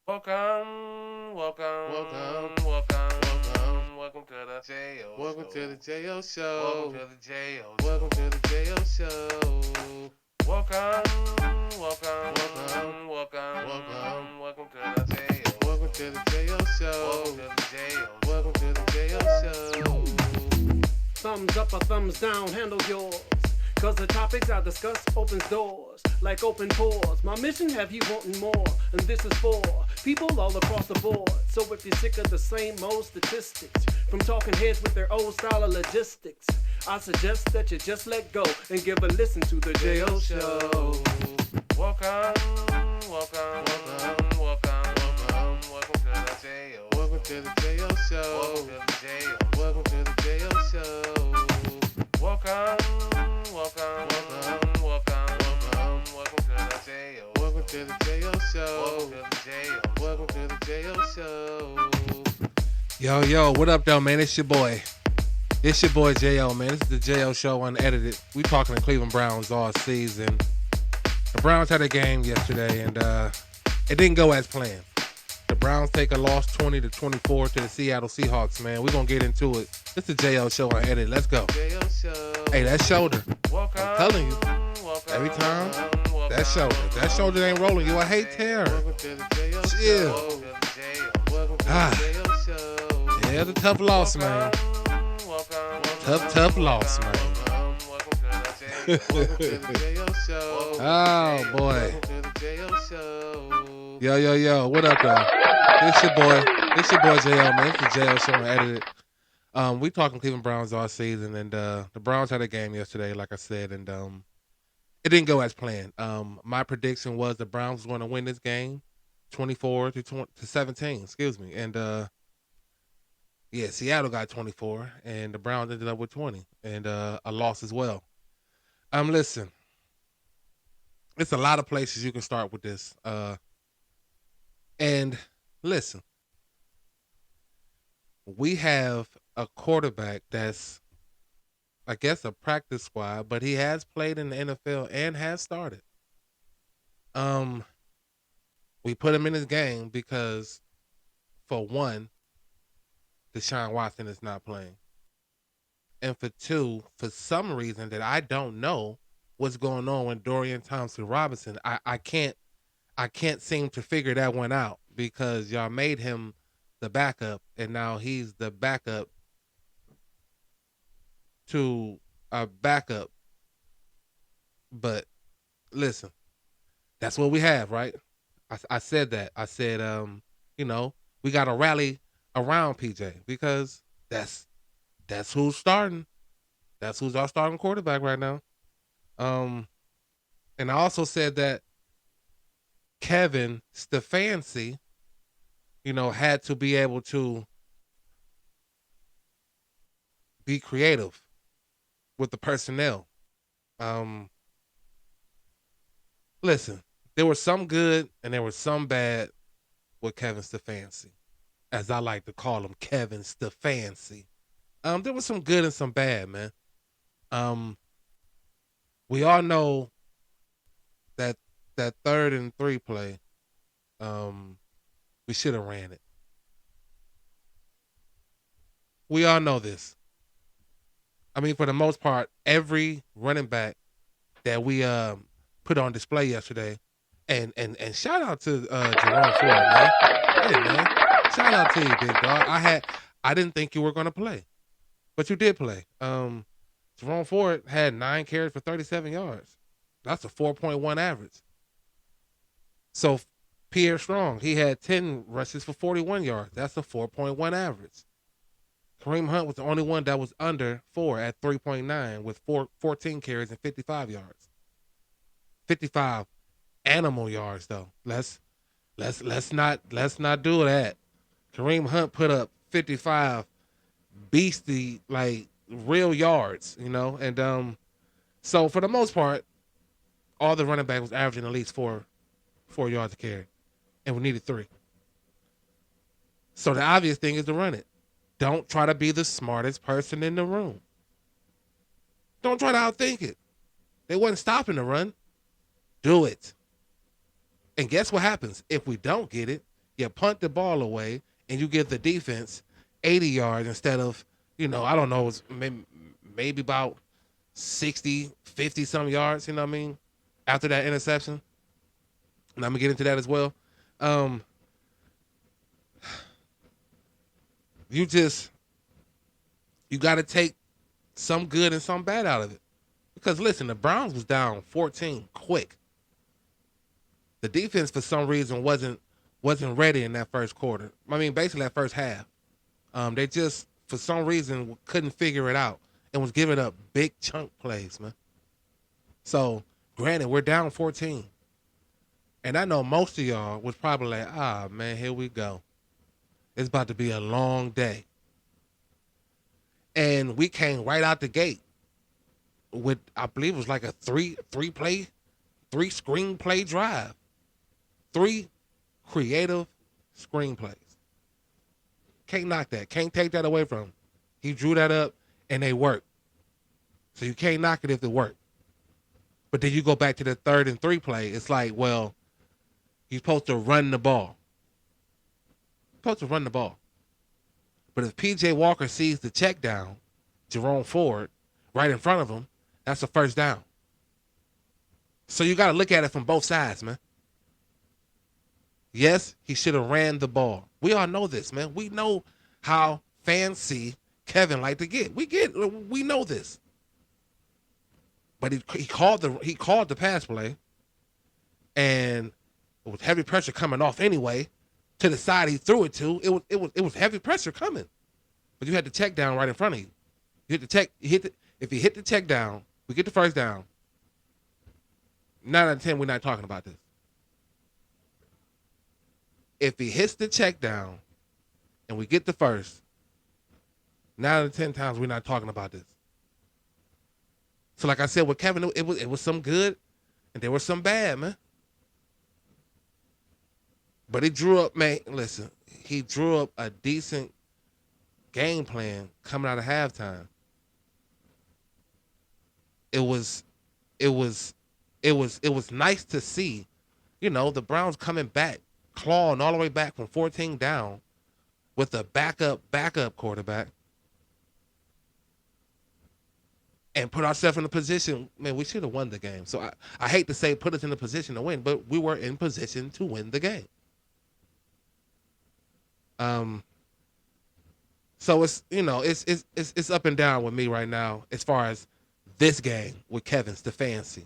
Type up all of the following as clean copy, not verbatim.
Welcome, Welcome to the J.O. welcome to the Show. J.O. Welcome Show. to the J.O. Welcome to Show. the J.O. Show. Welcome, welcome, Welcome to the J.O. welcome to the Show. J.O. Welcome Show. to the J.O. Welcome to the Show. J.O. Show. Thumbs up or thumbs down, handle yours. Cause the topics I discuss opens doors like open pores. My mission have you wanting more, and this is for people all across the board. So if you're sick of the same old statistics from talking heads with their old style of logistics, I suggest that you just let go and give a listen to the J.O. Show. Welcome, Welcome, welcome, welcome to the J.O. welcome to the J.O. Welcome Show. to the J.O. Welcome to the J.O. Show. Welcome, Welcome to the J.O. welcome to the J.O. Show. Welcome to the J.O. Welcome to the J.O. Show. Yo, what up, though, man? It's your boy. It's your boy, J.O., man. This is the J.O. Show unedited. We talking to Cleveland Browns all season. The Browns had a game yesterday, and it didn't go as planned. The Browns take a loss 20-24 to the Seattle Seahawks, man. We're going to get into it. This is the J.O. Show unedited. Let's go. J.O. Show. Hey, that shoulder. Welcome, I'm telling you. welcome, Every time, welcome, that shoulder. That shoulder ain't rolling you. I hate tear. Welcome to the J.O. Chill. Welcome to the J.O. Welcome to Ah. the J.O. Show. Yeah, it's a tough loss, man. Tough loss, man. Welcome to the J.O. Show. Oh, boy. Welcome to the J.O. Show. Yo. What up, though? It's your boy J.O., man. It's the J.O. Show unedited. We talking Cleveland Browns all season, and the Browns had a game yesterday, like I said, and it didn't go as planned. My prediction was the Browns was going to win this game, 24-17. Excuse me, and yeah, Seattle got 24, and the Browns ended up with 20, and a loss as well. Listen, it's a lot of places you can start with this, and listen, we have a quarterback that's, I guess, a practice squad, but he has played in the NFL and has started. Um, we put him in his game because, for one, Deshaun Watson is not playing, and for two, for some reason that I don't know what's going on with Dorian Thompson Robinson. I can't seem to figure that one out because y'all made him the backup, and now he's the backup to a backup. But listen, that's what we have, right? I said that. I said, we got to rally around PJ because that's who's starting. That's who's our starting quarterback right now. Um, and I also said that Kevin Stefanski, had to be able to be creative with the personnel. Um, Listen, there was some good and there was some bad with Kevin Stefanski, as I like to call him, Kevin Stefanski. There was some good and some bad, man. Um, we all know that that 3rd and 3 play, um, we should have ran it. We all know this. I mean, for the most part, every running back that we put on display yesterday, and shout out to Jerome Ford, man. Hey, man, shout out to you, big dog. I didn't think you were gonna play, but you did play. Jerome Ford had 9 carries for 37 yards. That's a 4.1 average. So Pierre Strong, he had 10 rushes for 41 yards. That's a 4.1 average. Kareem Hunt was the only one that was under 4 at 3.9 with 14 carries and 55 yards. 55 animal yards though. Let's not do that. Kareem Hunt put up 55 beastie, like, real yards, and so for the most part, all the running back was averaging at least 4 yards a carry, and we needed 3. So the obvious thing is to run it. Don't try to be the smartest person in the room. Don't try to outthink it. They wasn't stopping the run. Do it. And guess what happens? If we don't get it, You punt the ball away and you give the defense 80 yards instead of, I don't know, it's maybe about 60, 50 some yards, you know what I mean? After that interception. And I'm going to get into that as well. Um, you got to take some good and some bad out of it. Because listen, the Browns was down 14 quick. The defense for some reason wasn't ready in that first quarter. I mean, basically that first half. They just for some reason couldn't figure it out and was giving up big chunk plays, man. So, granted, we're down 14. And I know most of y'all was probably like, man, here we go. It's about to be a long day. And we came right out the gate with, I believe it was like a three screenplay drive. 3 creative screenplays. Can't knock that. Can't take that away from him. He drew that up and they worked. So you can't knock it if it worked. But then you go back to the 3rd and 3 play. It's like, well, you're supposed to run the ball. But if P.J. Walker sees the check down, Jerome Ford, right in front of him, that's a first down. So you got to look at it from both sides, man. Yes, he should have ran the ball. We all know this, man. We know how fancy Kevin like to get. We know this. But he called the pass play, and with heavy pressure coming off anyway, to the side he threw it to, it was heavy pressure coming. But you had the check down right in front of you. If you hit the check down, we get the first down. 9 out of 10, we're not talking about this. If he hits the check down and we get the first, 9 out of 10 times we're not talking about this. So like I said with Kevin, it was some good and there was some bad, man. But he drew up, man, listen, he drew up a decent game plan coming out of halftime. It was nice to see, the Browns coming back, clawing all the way back from 14 down with a backup quarterback and put ourselves in a position, man, we should have won the game. So I hate to say put us in a position to win, but we were in position to win the game. So it's up and down with me right now as far as this game with Kevin Stefanski.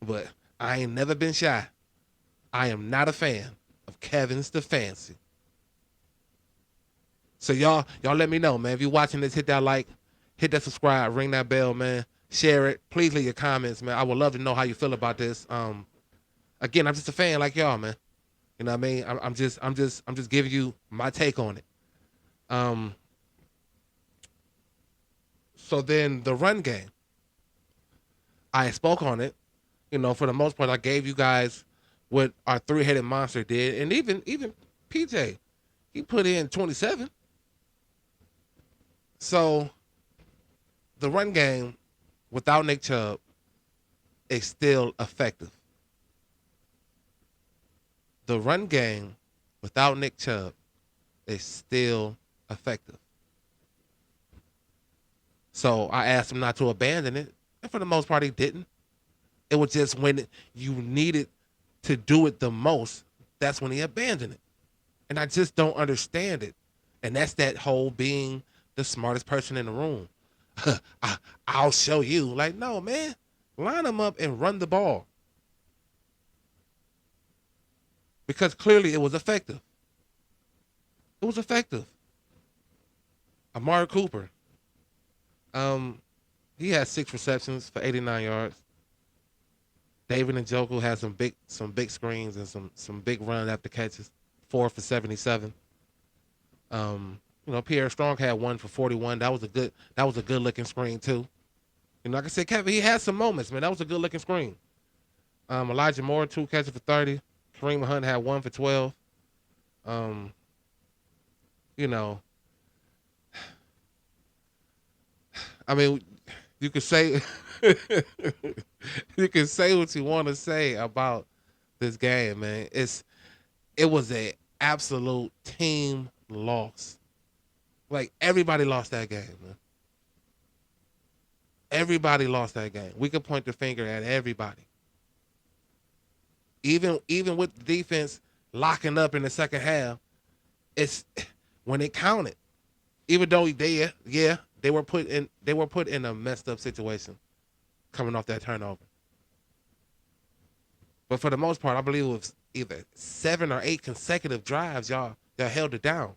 But I ain't never been shy. I am not a fan of Kevin Stefanski. So y'all let me know, man. If you're watching this, hit that like, hit that subscribe, ring that bell, man. Share it. Please leave your comments, man. I would love to know how you feel about this. Again, I'm just a fan like y'all, man. You know what I mean? I'm just giving you my take on it. So then the run game, I spoke on it. For the most part, I gave you guys what our 3-headed monster did, and even PJ, he put in 27. So the run game without Nick Chubb is still effective. The run game without Nick Chubb is still effective. So I asked him not to abandon it, and for the most part, he didn't. It was just when you needed to do it the most, that's when he abandoned it. And I just don't understand it. And that's that whole being the smartest person in the room. I'll show you. Like, no, man. Line them up and run the ball. Because clearly it was effective. It was effective. Amari Cooper. He had 6 receptions for 89 yards. David Njoku had some big screens and some big run after catches. 4 for 77. Pierre Strong had 1 for 41. That was a good looking screen too. Like I said, Kevin, he had some moments, man. That was a good looking screen. Elijah Moore, 2 catches for 30. Kareem Hunt had 1 for 12. I mean, you could say you can say what you want to say about this game, man. It was a absolute team loss. Like everybody lost that game, man. Everybody lost that game. We could point the finger at everybody. Even with the defense locking up in the second half, it's when it counted. Even though they were put in a messed up situation coming off that turnover. But for the most part, I believe it was either 7 or 8 consecutive drives y'all held it down.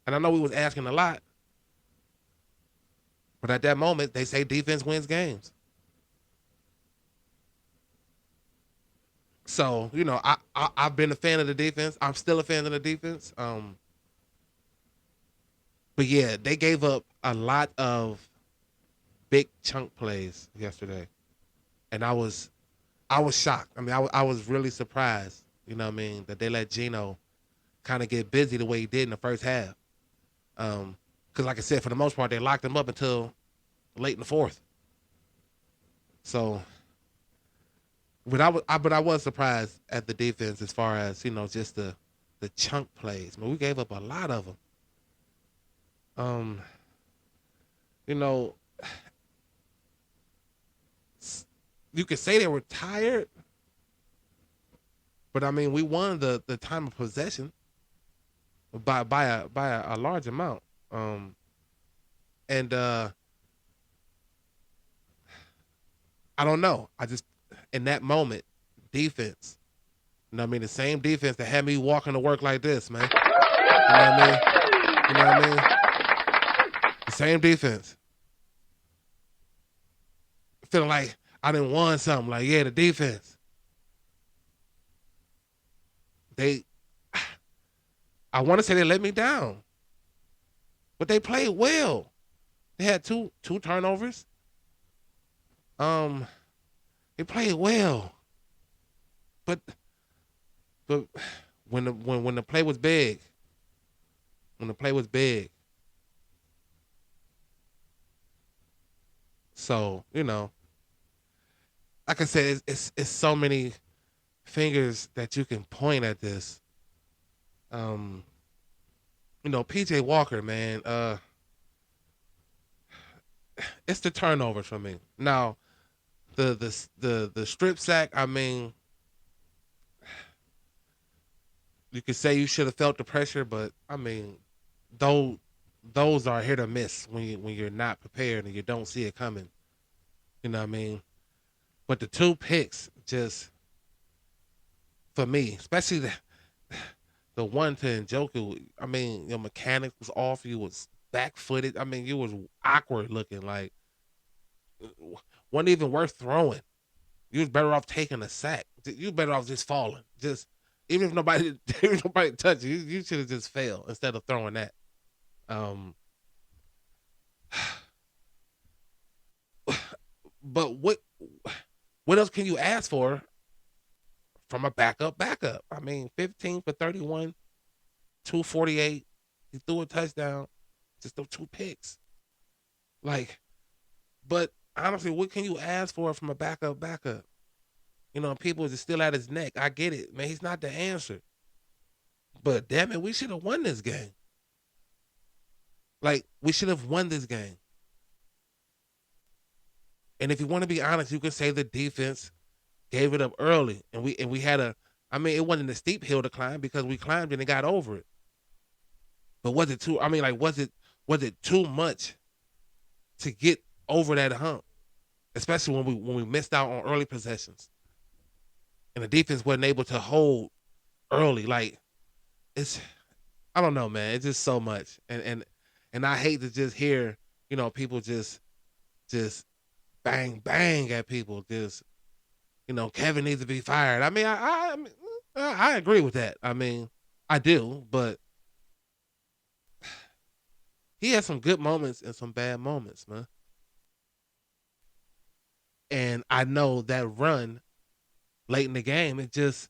And I know we was asking a lot, but at that moment they say defense wins games. So I've been a fan of the defense. I'm still a fan of the defense. But yeah, they gave up a lot of big chunk plays yesterday, and I was shocked. I mean, I was really surprised. You know what I mean, that they let Geno kind of get busy the way he did in the first half. Because like I said, for the most part, they locked him up until late in the fourth. So, but I was surprised at the defense as far as just the chunk plays. I mean, we gave up a lot of them. Um, you know, you could say they were tired, but I mean, we won the time of possession by a large amount. Um, and I don't know. I just in that moment, defense. You know what I mean? The same defense that had me walking to work like this, man. You know what I mean? You know what I mean? The same defense. Feeling like I didn't want something. Like, yeah, the defense. They I want to say they let me down. But they played well. They had two turnovers. Um, they played well. But but when the play was big, when the play was big, so like I said, it's so many fingers that you can point at this. Um, PJ Walker, man, it's the turnovers for me. Now, the strip sack, I mean, you could say you should have felt the pressure, but I mean, those those are hit or miss when you're not prepared and you don't see it coming. You know what I mean? But the two picks just for me, especially the one to Njoku, I mean, your mechanics was off. You was back footed. I mean, you was awkward looking. Like wasn't even worth throwing. You was better off taking a sack. You better off just falling. Just even if nobody even if nobody touched you, you should have just failed instead of throwing that. Um, but what else can you ask for from a backup? I mean, 15 for 31, 248. He threw a touchdown. Just those two picks. Like, but honestly, what can you ask for from a backup? People is still at his neck. I get it, man. He's not the answer. But damn it, we should have won this game. Like, we should have won this game. And if you want to be honest, you could say the defense gave it up early, and we had a. I mean, it wasn't a steep hill to climb because we climbed and got over it. But was it too? I mean, like, was it too much to get over that hump? Especially when we missed out on early possessions, and the defense wasn't able to hold early. Like, it's I don't know, man. It's just so much, and I hate to just hear people just bang bang at people. Just Kevin needs to be fired. I mean, I agree with that. I mean, I do, but he had some good moments and some bad moments, man. And I know that run late in the game, it just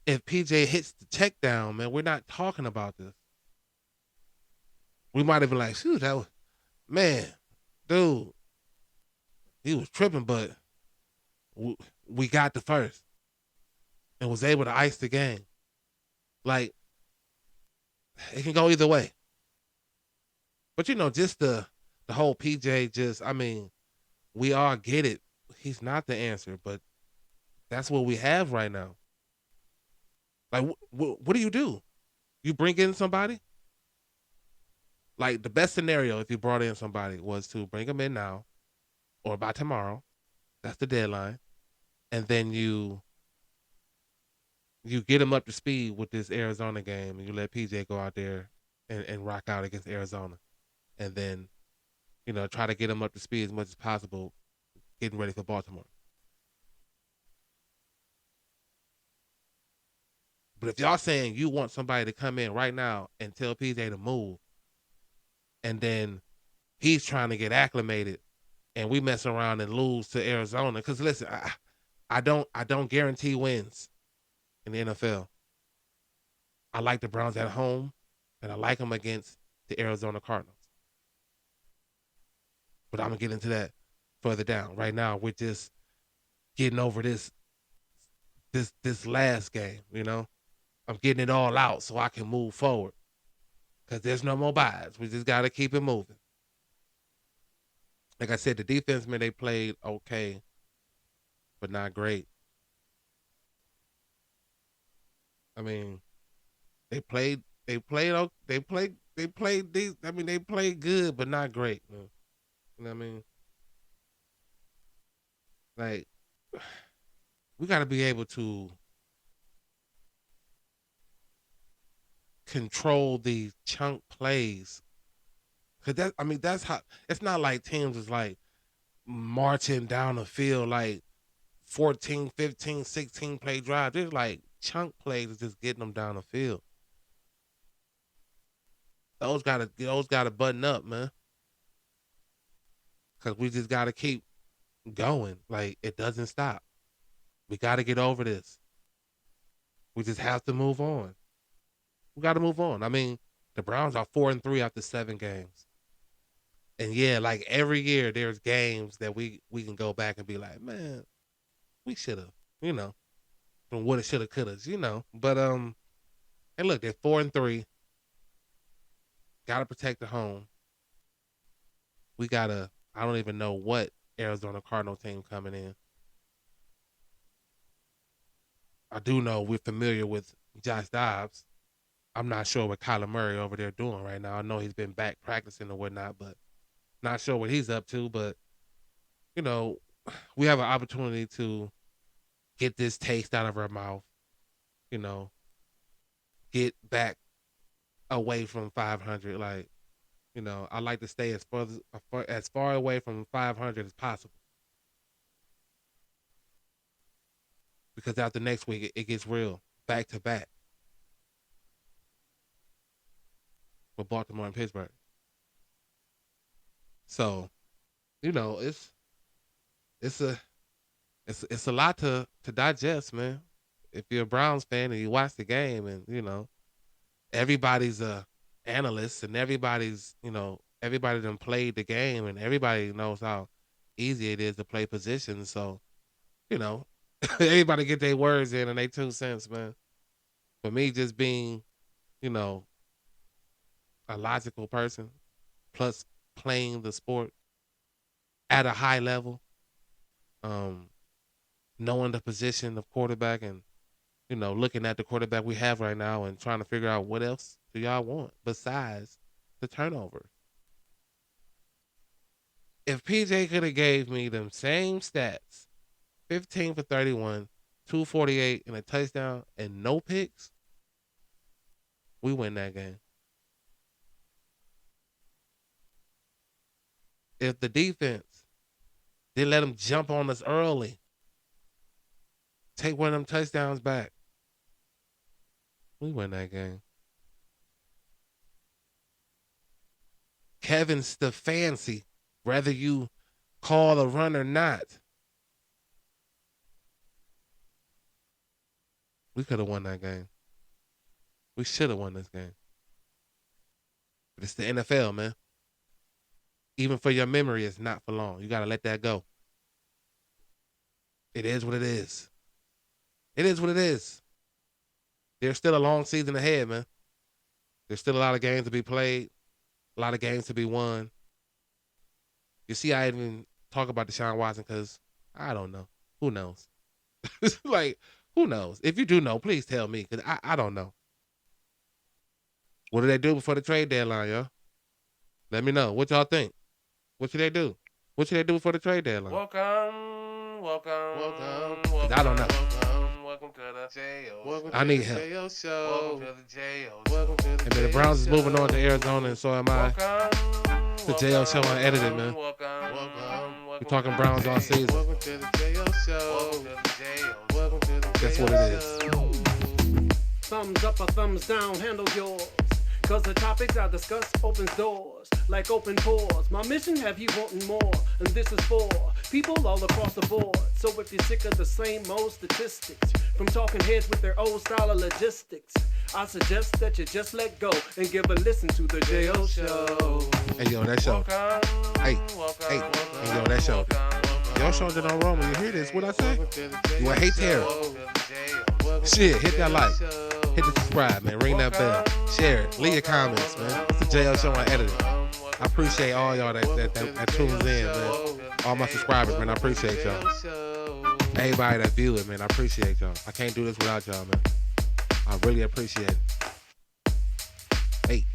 if PJ hits the check down, man, we're not talking about this. We might have been like, shoot, that was man, dude, he was tripping, but we got the first and was able to ice the game. Like it can go either way. But just the whole PJ, just I mean, we all get it. He's not the answer, but that's what we have right now. Like, what do you do? You bring in somebody? Like the best scenario, if you brought in somebody, was to bring them in now or by tomorrow. That's the deadline, and then you get them up to speed with this Arizona game, and you let PJ go out there and rock out against Arizona, and then try to get them up to speed as much as possible, getting ready for Baltimore. But if y'all saying you want somebody to come in right now and tell PJ to move, and then he's trying to get acclimated, and we mess around and lose to Arizona, because listen, I don't guarantee wins in the NFL. I like the Browns at home, and I like them against the Arizona Cardinals. But I'm gonna get into that further down. Right now, we're just getting over this last game. I'm getting it all out so I can move forward. Because there's no more buys. We just got to keep it moving. Like I said, the defense, man, they played okay, but not great. I mean, they played good, but not great. Man. You know what I mean? Like, we got to be able to control these chunk plays. Cause that's how. It's not like teams is like marching down the field like 14, 15, 16 play drive. There's like chunk plays is just getting them down the field. Those gotta button up, man. Cause we just gotta keep going. Like it doesn't stop. We gotta get over this. We just have to move on. We gotta move on. I mean, the Browns are 4-3 after 7 games. And yeah, like every year there's games that we can go back and be like, man, we should have, from what it should have, could have. But and look, they're 4-3. Gotta protect the home. We gotta. I don't even know what Arizona Cardinal team coming in. I do know we're familiar with Josh Dobbs. I'm not sure what Kyler Murray over there doing right now. I know he's been back practicing and whatnot, but not sure what he's up to. But you know, we have an opportunity to get this taste out of our mouth. You know, get back away from 500. Like, I like to stay as far away from 500 as possible because after next week it gets real back to back with Baltimore and Pittsburgh. So it's a it's a lot to digest, man. If you're a Browns fan and you watch the game, and everybody's a analyst, and everybody done played the game, and everybody knows how easy it is to play positions. So you know, everybody get their words in and they 2 cents, man. For me, just being you know a logical person, plus playing the sport at a high level, um, knowing the position of quarterback, and looking at the quarterback we have right now and trying to figure out what else do y'all want besides the turnover. If PJ could have gave me them same stats, 15 for 31, 248 and a touchdown and no picks, we win that game. If the defense didn't let them jump on us early, take one of them touchdowns back, we win that game. Kevin Stefanski, whether you call a run or not, we could have won that game. We should have won this game. But it's the NFL, man. Even for your memory, it's not for long. You got to let that go. It is what it is. It is what it is. There's still a long season ahead, man. There's still a lot of games to be played, a lot of games to be won. You see, I even talk about Deshaun Watson because I don't know. Who knows? Like, who knows? If you do know, please tell me because I don't know. What do they do before the trade deadline, yo? Let me know. What y'all think? What should they do? What should they do before the trade deadline? Welcome. I don't know. Welcome to the J.O. I need help. J.O. Show. Welcome to the J.O. Welcome to the And man, the Browns is moving on to Arizona, and so am I. Welcome. The J.O. Show unedited, man. We're talking Browns all season. Welcome to the J.O. Show. Welcome to the That's what it is. Thumbs up or thumbs down, handle yours. Cause the topics I discuss opens doors, like open pores. My mission have you wanting more, and this is for people all across the board. So if you're sick of the same old statistics, from talking heads with their old style of logistics, I suggest that you just let go and give a listen to the J.O. Show. Hey, yo, that show. Hey, yo, that show. Your show did on wrong when you hear this. What I say? You want hate terror? Shit, hit that like. Hit the subscribe, man. Ring that bell. Share it. Leave your comments, man. It's the JL Show unedited. I appreciate all y'all that tunes in, man. All my subscribers, man. I appreciate y'all. Everybody that view it, man. I appreciate y'all. I can't do this without y'all, man. I really appreciate it. Hey.